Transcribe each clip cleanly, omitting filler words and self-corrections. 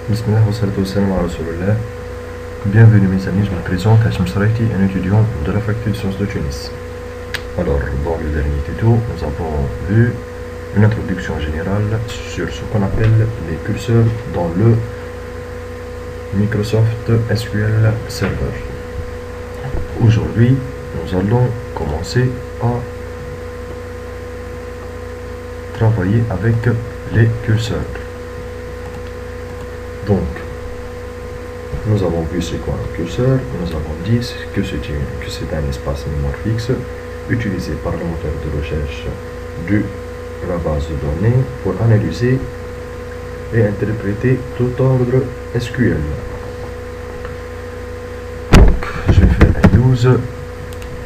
Bismillah wa salatu wa salam ala Rasulullah. Bienvenue mes amis, je me présente Hachim Sraiti, un étudiant de la faculté de sciences de Tunis. Alors, dans le dernier tuto, nous avons vu une introduction générale sur ce qu'on appelle les curseurs dans le Microsoft SQL Server. Aujourd'hui, nous allons commencer à travailler avec les curseurs. Donc, nous avons vu c'est quoi un curseur, nous avons dit que c'est un espace mémoire fixe utilisé par le moteur de recherche de la base de données pour analyser et interpréter tout ordre SQL. Donc, je vais faire un use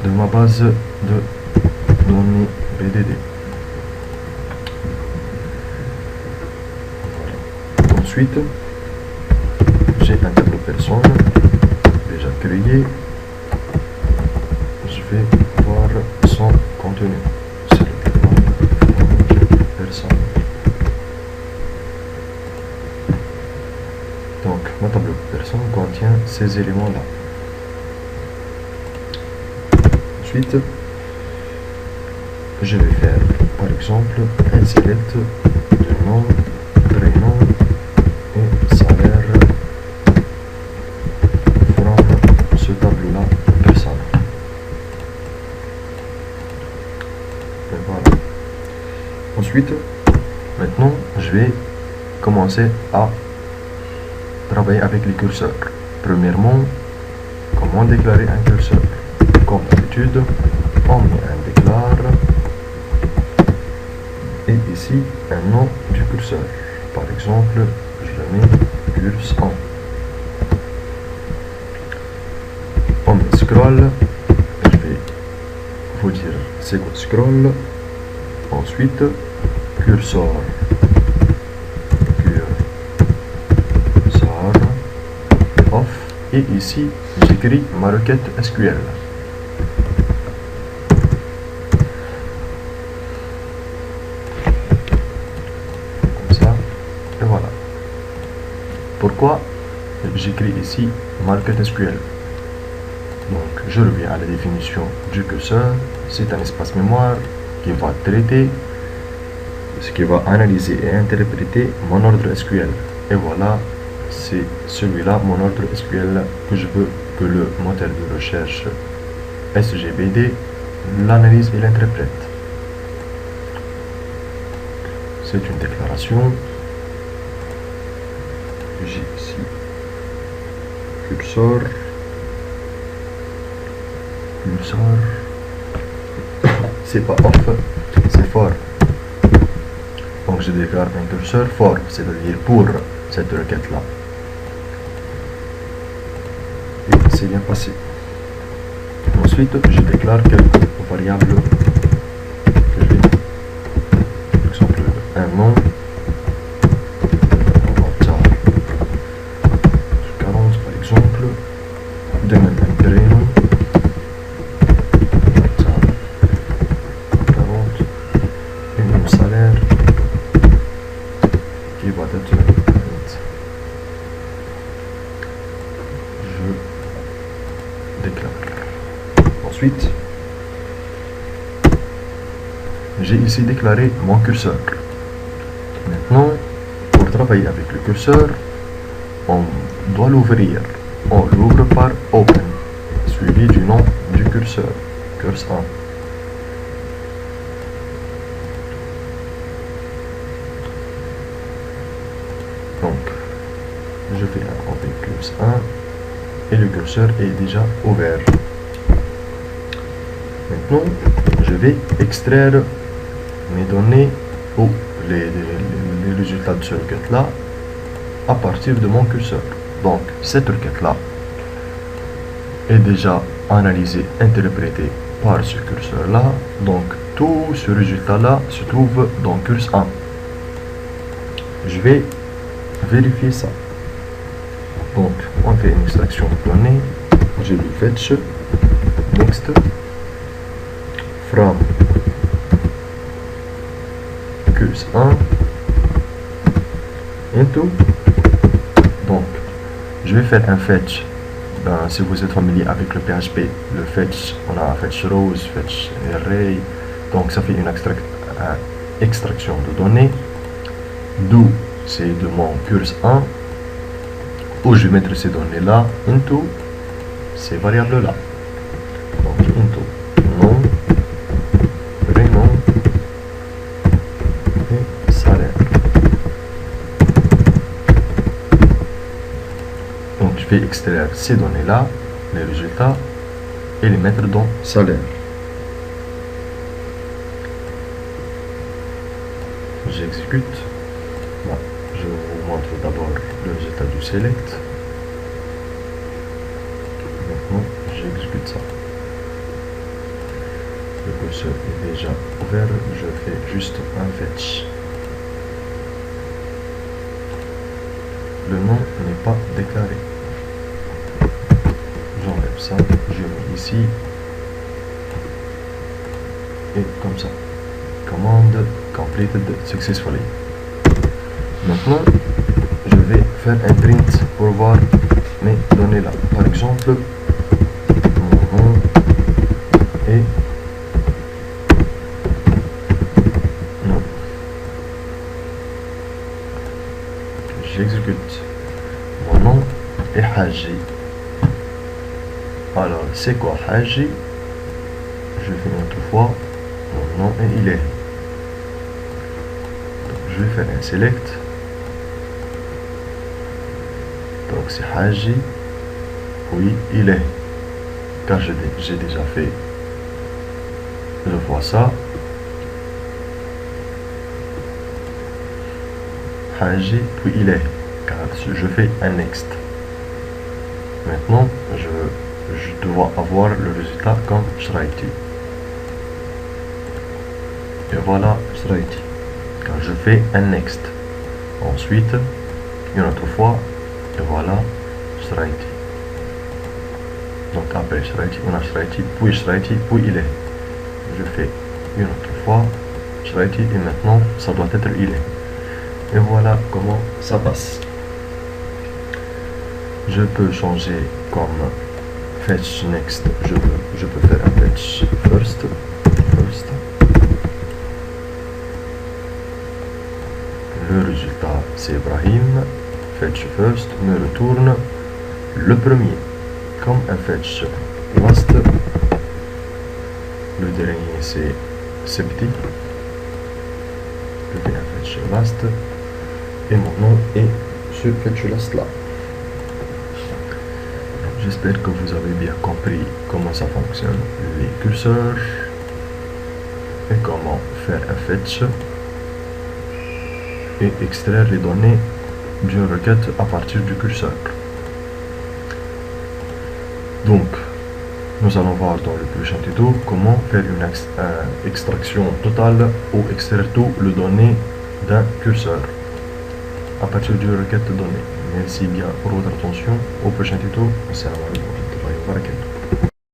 de ma base de données BDD. Voilà. Ensuite, j'ai un tableau personne déjà créé. Je vais voir son contenu. C'est le tableau personne. Donc, mon tableau personne contient ces éléments-là. Ensuite, je vais faire par exemple un select de nom, prénom et salaire from ce tableau-là personne. Et voilà. Ensuite, maintenant, je vais commencer à travailler avec les curseurs. Premièrement, comment déclarer un curseur? Comme d'habitude, on met un déclare et ici un nom du curseur. Par exemple, je le mets curseur. On met scroll, je vais vous dire c'est quoi scroll. Ensuite, cursor. Off. Et ici, j'écris ma requête SQL. Pourquoi j'écris ici ma requête SQL? Donc, je reviens à la définition du curseur. C'est un espace mémoire qui va traiter, ce qui va analyser et interpréter mon ordre SQL. Et voilà, c'est celui-là, mon ordre SQL, que je veux que le moteur de recherche SGBD l'analyse et l'interprète. C'est une déclaration. J'ai ici curseur, c'est pas off, c'est for. Donc je déclare un curseur for, c'est-à-dire pour cette requête là. Et c'est bien passé. Ensuite, je déclare quelques variables que je vais, par exemple un nom. De même un prénom, 40, et mon salaire qui va être 20. Je déclare. Ensuite, j'ai ici déclaré mon curseur. Maintenant, pour travailler avec le curseur, on doit l'ouvrir. On l'ouvre par Open, suivi du nom du curseur, curseur 1. Donc, je fais un Open curseur 1 et le curseur est déjà ouvert. Maintenant, je vais extraire mes données ou les résultats de ce requête-là à partir de mon curseur. Donc, cette requête-là est déjà analysée, interprétée par ce curseur-là. Donc, tout ce résultat-là se trouve dans curseur 1. Je vais vérifier ça. Donc, on fait une extraction de données. Je vais fetch next from curseur 1 into Donc, je vais faire un fetch. Ben, si vous êtes familier avec le PHP, le fetch, on a fetch rows, fetch array. Donc, ça fait une extraction de données. D'où c'est de mon curse 1, où je vais mettre ces données-là into ces variables-là. Donc, into nom, prénom et salaire. Donc, je vais extraire ces données-là, les résultats, et les mettre dans salaire. J'exécute. Bon, je vous montre d'abord le résultat du select. Maintenant, j'exécute ça. Le curseur est déjà ouvert, je fais juste un fetch. Le nom n'est pas déclaré. J'enlève ça, je mets ici. Et comme ça. Commande completed successfully. Maintenant, je vais faire un print pour voir mes données là. Par exemple, mon nom et nom. J'exécute. Mon nom est Haji. Alors, c'est quoi Haji? Je fais une autre fois. Mon nom est il est. Je vais faire un select. Donc c'est Haji. Oui, il est. Car j'ai déjà fait. Je vois ça. Haji, puis il est. Car je fais un next. Maintenant, je dois avoir le résultat comme Shraiti. Et voilà Shraiti. Quand je fais un next. Ensuite, une autre fois, et voilà Shraiti. Donc après Shraiti, on a Shraiti, puis il est. Je fais une autre fois Shraiti et maintenant ça doit être il est. Et voilà comment ça passe. Je peux changer comme fetch next. Je peux faire un fetch first. Le résultat c'est Ibrahim. Fetch first me retourne le premier. Comme un fetch last. Le dernier c'est Septi. Je fais un fetch last. Et mon nom est ce fetch last là. J'espère que vous avez bien compris comment ça fonctionne, les curseurs et comment faire un fetch et extraire les données d'une requête à partir du curseur. Donc, nous allons voir dans le prochain tuto comment faire une extraction totale ou extraire tout le données d'un curseur à partir d'une requête de données. Merci bien pour votre attention. Au prochain tuto. Assalamu alaikum wa rahmatullahi wa barakatuh.